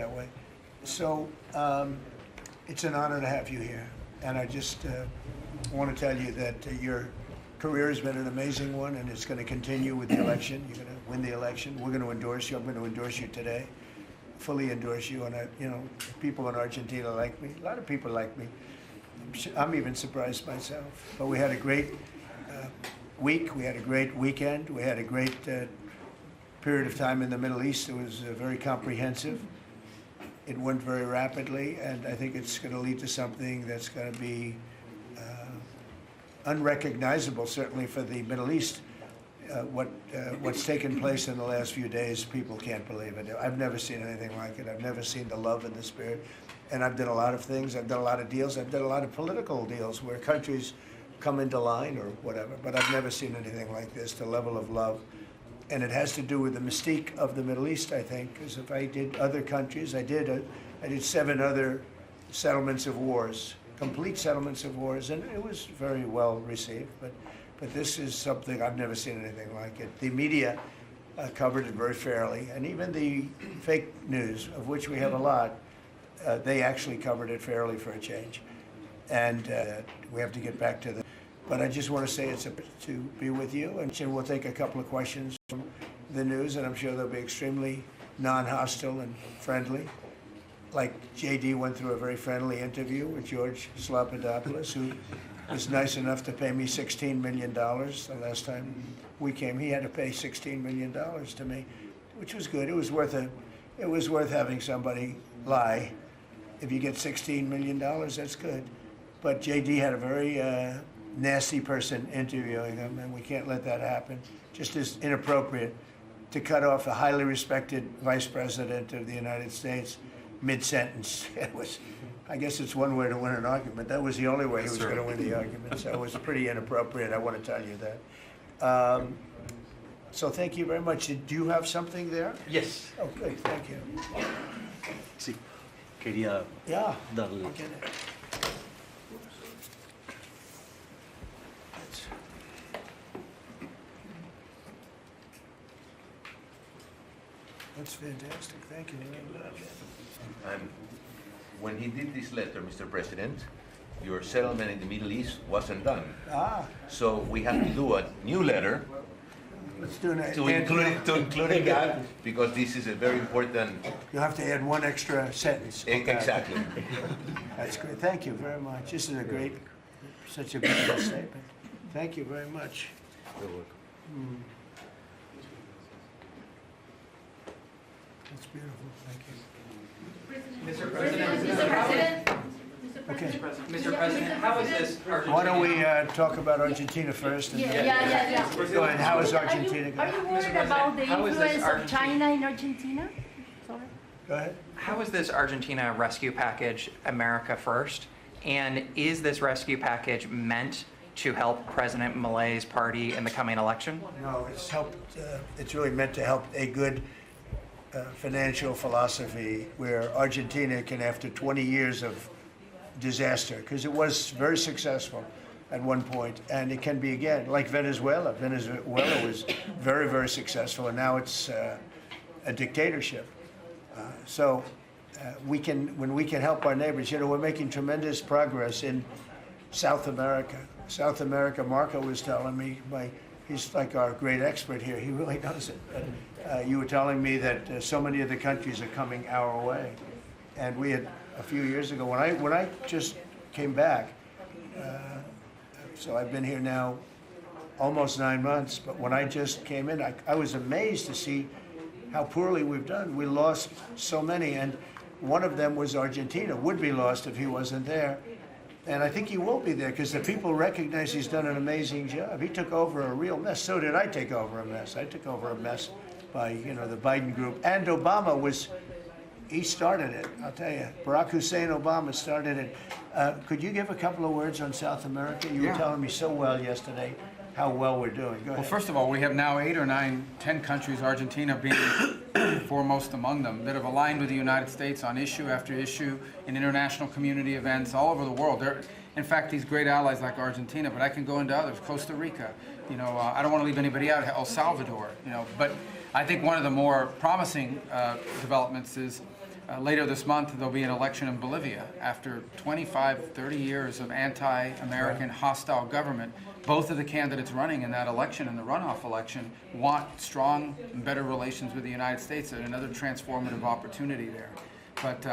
that way. So it's an honor to have you here. And I just want to tell you that your career has been an amazing one, and it's going to continue with the election. You're going to win the election. We're going to endorse you. I'm going to endorse you today, fully endorse you. And people in Argentina like me. A lot of people like me. I'm even surprised myself. But we had a great week. We had a great weekend. We had a great period of time in the Middle East. It was very comprehensive. It went very rapidly, and I think it's going to lead to something that's going to be unrecognizable, certainly for the Middle East. What's taken place in the last few days, people can't believe it. I've never seen anything like it. I've never seen the love and the spirit. And I've done a lot of things. I've done a lot of deals. I've done a lot of political deals where countries come into line or whatever. But I've never seen anything like this, the level of love. And it has to do with the mystique of the Middle East, I think, because if I did other countries, I did 7 other settlements of wars, complete settlements of wars, and it was very well received. But this is something I've never seen anything like it. The media covered it very fairly, and even the fake news, of which we have a lot, they actually covered it fairly for a change. And we have to get back to the. But I just want to say it's to be with you, and we'll take a couple of questions from the news, and I'm sure they'll be extremely non-hostile and friendly. Like JD went through a very friendly interview with George Slobodanopoulos, who was nice enough to pay me $16 million the last time we came. He had to pay $16 million to me, which was good. It was worth having somebody lie. If you get $16 million, that's good. But JD had a very nasty person interviewing him, and we can't let that happen. Just as inappropriate to cut off a highly respected vice president of the United States mid-sentence. I guess it's one way to win an argument. That was the only way he was going to win the argument. So it was pretty inappropriate, I want to tell you that. So thank you very much. Do you have something there? Yes. Oh, good, thank you. Sí. Quería darle. Get it. That's fantastic. Thank you very much. And when he did this letter, Mr. President, your settlement in the Middle East wasn't done. So we have to do a new letter Let's do an to include that, because this is a very important. You'll have to add one extra sentence. Exactly. That's great. Thank you very much. This is a great, such a beautiful statement. Thank you very much. You're welcome. That's beautiful. Thank you. Mr. President. Okay. Mr. President, how is this Argentina? Why don't we talk about Argentina first? And Yeah. Go ahead. How is Argentina Are going? you worried about the how is this influence of China in Argentina? Sorry. Go ahead. How is this Argentina rescue package America first? And is this rescue package meant to help President Milei's party in the coming election? No, it's helped. It's really meant to help a good financial philosophy where Argentina can, after 20 years of disaster, because it was very successful at one point, and it can be again, like Venezuela. Venezuela was very, very successful, and now it's a dictatorship. So when we can help our neighbors, we're making tremendous progress in South America. South America, Marco was telling me, he's like our great expert here, he really knows it. You were telling me that so many of the countries are coming our way. And we had, a few years ago, when I just came back, so I've been here now almost 9 months, but when I just came in, I was amazed to see how poorly we've done. We lost so many, and one of them was Argentina, would be lost if he wasn't there. And I think he will be there because the people recognize he's done an amazing job. He took over a real mess. So did I take over a mess. I took over a mess by, the Biden group. And Obama he started it, I'll tell you. Barack Hussein Obama started it. Could you give a couple of words on South America? You were telling me so well yesterday how well we're doing. Go ahead. Well, first of all, we have now 8 or 9, 10 countries, Argentina being foremost among them, that have aligned with the United States on issue after issue in international community events all over the world. They're, in fact, these great allies like Argentina, but I can go into others, Costa Rica, I don't want to leave anybody out, El Salvador, but I think one of the more promising developments is later this month, there'll be an election in Bolivia. After 25, 30 years of anti-American hostile government, both of the candidates running in that election, in the runoff election, want strong and better relations with the United States. And another transformative opportunity there. But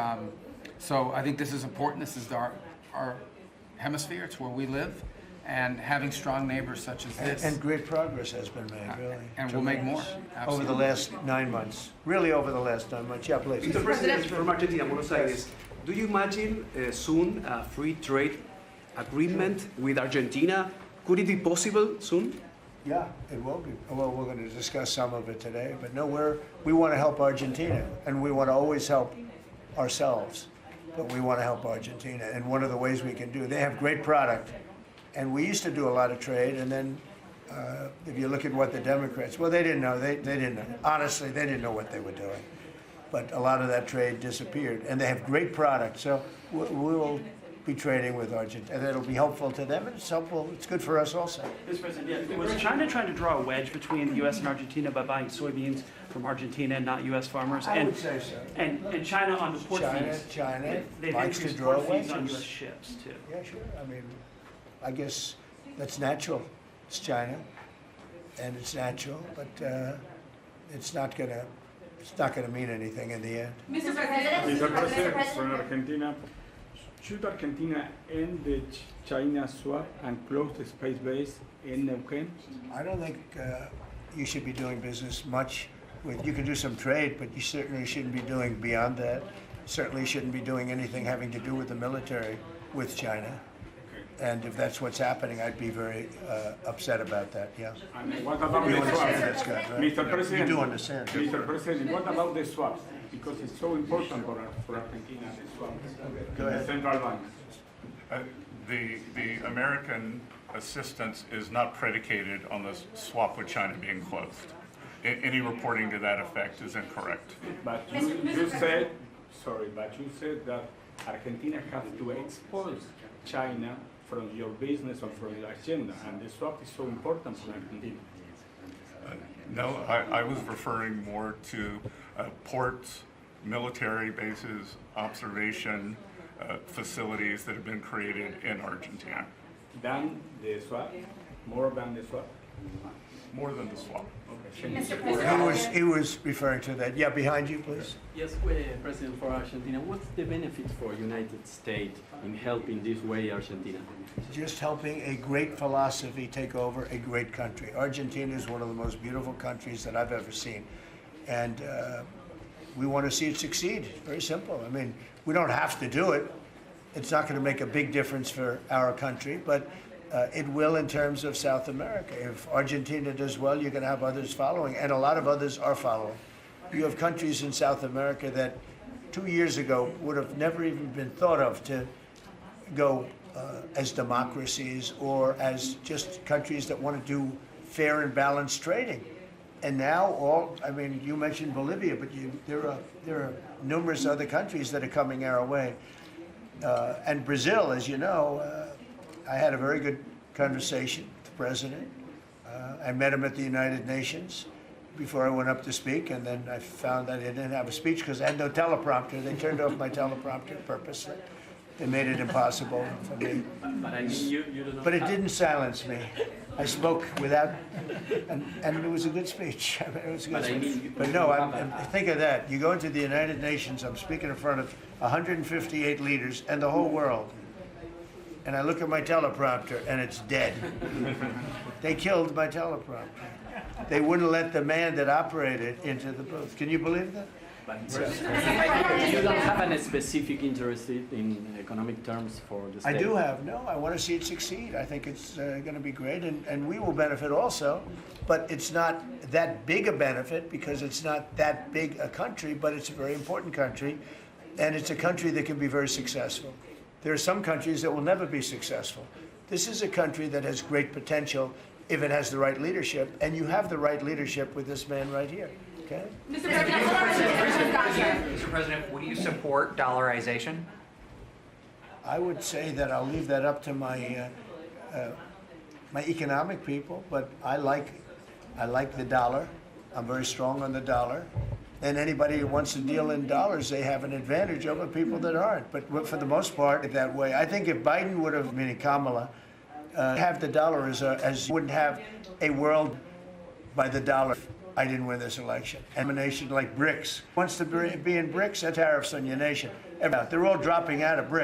so I think this is important. This is our hemisphere. It's where we live. And having strong neighbors such as this. And great progress has been made, really. And we'll make more. Over the last 9 months. Really over the last 9 months. Yeah, please. Mr. President, from Argentina, Buenos Aires, do you imagine soon a free trade agreement with Argentina? Could it be possible soon? Yeah, it will be. Well, we're going to discuss some of it today, but no, we want to help Argentina, and we want to always help ourselves, but we want to help Argentina. And one of the ways we can do, they have great product, and we used to do a lot of trade, and then if you look at what the Democrats, well, they didn't know. They didn't know. Honestly, they didn't know what they were doing. But a lot of that trade disappeared, and they have great product, so we will be trading with Argentina, and it'll be helpful to them, and it's helpful. It's good for us also. Mr. President, yeah, was China trying to draw a wedge between the U.S. and Argentina by buying soybeans from Argentina and not U.S. farmers? I would say so. And China on the port fees. China They've likes to increased draw port fees on wedges. U.S. ships, too. Yeah, sure. I mean, I guess that's natural. It's China, and it's natural, but it's not gonna mean anything in the end. Mr. President, from Argentina, should Argentina end the China swap and close the space base in Neuquén? I don't think you should be doing business much with. You can do some trade, but you certainly shouldn't be doing beyond that. Certainly shouldn't be doing anything having to do with the military with China. And if that's what's happening, I'd be very upset about that, yeah. And what about You the swap? understand that, Scott, right? Mr. President, You do understand. Mr. President, what about the swap? Because it's so important for Argentina, the swap. Go ahead. The central bank. The American assistance is not predicated on the swap with China being closed. Any reporting to that effect is incorrect. But you said, but you said that Argentina has to export China from your business or from your agenda, and the swap is so important for Argentina. No, I was referring more to ports, military bases, observation facilities that have been created in Argentina. Than the swap? More than the swap? More than the swap. He was referring to that. Yeah, behind you, please. Yes, President, for Argentina, what's the benefit for United States in helping this way Argentina? Just helping a great philosophy take over a great country. Argentina is one of the most beautiful countries that I've ever seen. And we want to see it succeed. It's very simple. I mean, we don't have to do it. It's not going to make a big difference for our country, but it will in terms of South America. If Argentina does well, you're going to have others following, and a lot of others are following. You have countries in South America that 2 years ago would have never even been thought of to go as democracies or as just countries that want to do fair and balanced trading. And now you mentioned Bolivia, but there are numerous other countries that are coming our way. And Brazil, as you know, I had a very good conversation with the president. I met him at the United Nations before I went up to speak, and then I found that I didn't have a speech because I had no teleprompter. They turned off my teleprompter purposely. They made it impossible for me. But it didn't silence me. I spoke without, and it was a good speech. I mean, it was a good speech. But no, think of that. You go into the United Nations, I'm speaking in front of 158 leaders and the whole world. And I look at my teleprompter and it's dead. They killed my teleprompter. They wouldn't let the man that operated into the booth. Can you believe that? You don't have any specific interest in economic terms for the state? I do have. No, I want to see it succeed. I think it's going to be great, and we will benefit also. But it's not that big a benefit because it's not that big a country, but it's a very important country, and it's a country that can be very successful. There are some countries that will never be successful. This is a country that has great potential if it has the right leadership, and you have the right leadership with this man right here. Okay? Mr. President, would you support dollarization? I would say that I'll leave that up to my my economic people, but I like the dollar. I'm very strong on the dollar, And anybody who wants to deal in dollars, they have an advantage over people that aren't. But for the most part, that way. I think if Biden would have, meaning Kamala, have the dollar as wouldn't have a world by the dollar. I didn't win this election. And a nation like BRICS wants to be in BRICS, that tariffs on your nation. They're all dropping out of BRICS.